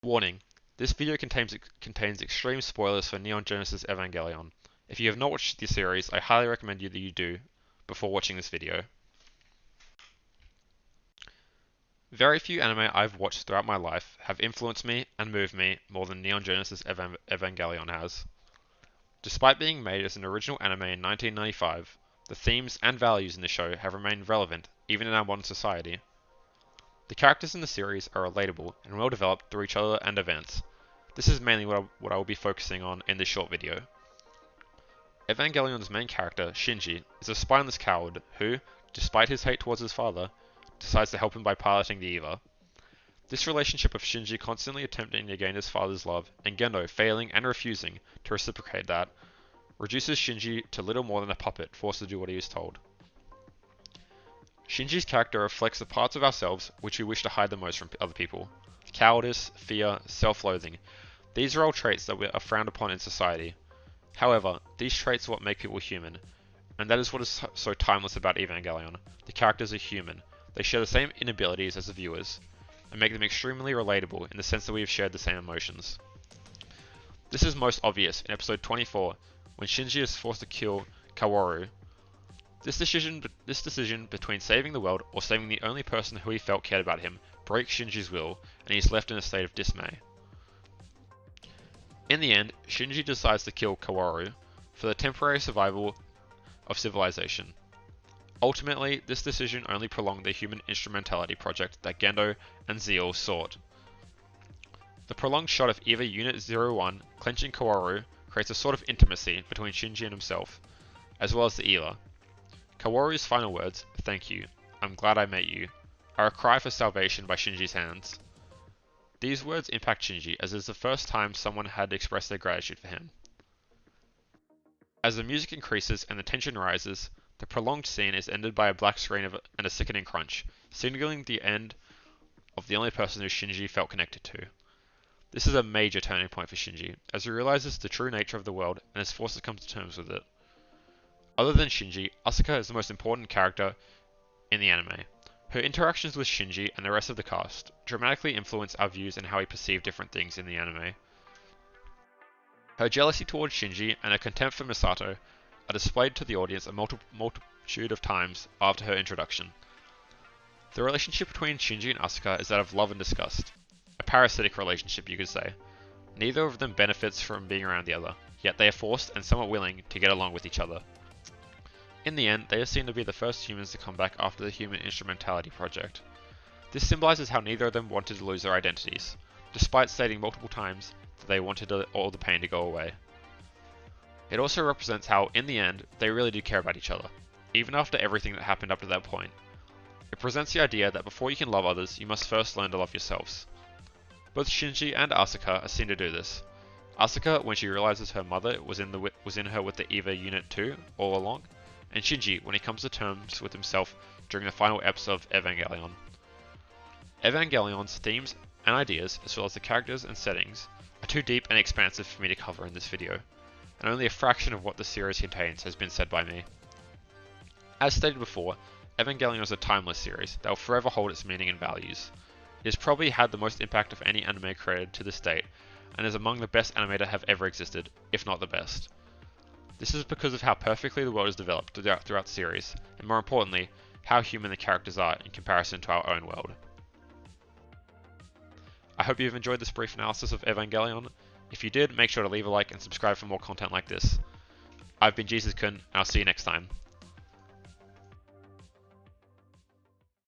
Warning: this video contains extreme spoilers for Neon Genesis Evangelion. If you have not watched the series, I highly recommend that you do before watching this video. Very few anime I've watched throughout my life have influenced me and moved me more than Neon Genesis Evangelion has. Despite being made as an original anime in 1995, the themes and values in the show have remained relevant even in our modern society. The characters in the series are relatable and well developed through each other and events. This is mainly what I will be focusing on in this short video. Evangelion's main character, Shinji, is a spineless coward who, despite his hate towards his father, decides to help him by piloting the Eva. This relationship of Shinji constantly attempting to gain his father's love, and Gendo failing and refusing to reciprocate that, reduces Shinji to little more than a puppet forced to do what he is told. Shinji's character reflects the parts of ourselves which we wish to hide the most from other people. Cowardice, fear, self-loathing. These are all traits that are frowned upon in society. However, these traits are what make people human, and that is what is so timeless about Evangelion. The characters are human. They share the same inabilities as the viewers, and make them extremely relatable in the sense that we have shared the same emotions. This is most obvious in episode 24, when Shinji is forced to kill Kaworu. This decision between saving the world or saving the only person who he felt cared about him breaks Shinji's will, and he is left in a state of dismay. In the end, Shinji decides to kill Kaworu for the temporary survival of civilization. Ultimately, this decision only prolonged the human instrumentality project that Gendo and Zeal sought. The prolonged shot of Eva Unit 01 clenching Kaworu creates a sort of intimacy between Shinji and himself, as well as the Eva. Kaworu's final words, "Thank you, I'm glad I met you," are a cry for salvation by Shinji's hands. These words impact Shinji as it is the first time someone had expressed their gratitude for him. As the music increases and the tension rises, the prolonged scene is ended by a black screen and a sickening crunch, signaling the end of the only person who Shinji felt connected to. This is a major turning point for Shinji, as he realizes the true nature of the world and is forced to come to terms with it. Other than Shinji, Asuka is the most important character in the anime. Her interactions with Shinji and the rest of the cast dramatically influence our views and how we perceive different things in the anime. Her jealousy towards Shinji and her contempt for Misato are displayed to the audience a multitude of times after her introduction. The relationship between Shinji and Asuka is that of love and disgust. A parasitic relationship, you could say. Neither of them benefits from being around the other, yet they are forced and somewhat willing to get along with each other. In the end, they are seen to be the first humans to come back after the human instrumentality project. This symbolizes how neither of them wanted to lose their identities, despite stating multiple times that they wanted all the pain to go away. It also represents how, in the end, they really do care about each other, even after everything that happened up to that point. It presents the idea that before you can love others, you must first learn to love yourselves. Both Shinji and Asuka are seen to do this. Asuka when she realizes her mother was in her with the Eva Unit 2 all along, and Shinji when he comes to terms with himself during the final episode of Evangelion. Evangelion's themes and ideas, as well as the characters and settings, are too deep and expansive for me to cover in this video, and only a fraction of what the series contains has been said by me. As stated before, Evangelion is a timeless series that will forever hold its meaning and values. It has probably had the most impact of any anime created to this date, and is among the best anime to have ever existed, if not the best. This is because of how perfectly the world is developed throughout the series, and more importantly, how human the characters are in comparison to our own world. I hope you've enjoyed this brief analysis of Evangelion. If you did, make sure to leave a like and subscribe for more content like this. I've been Jesus Kun, and I'll see you next time.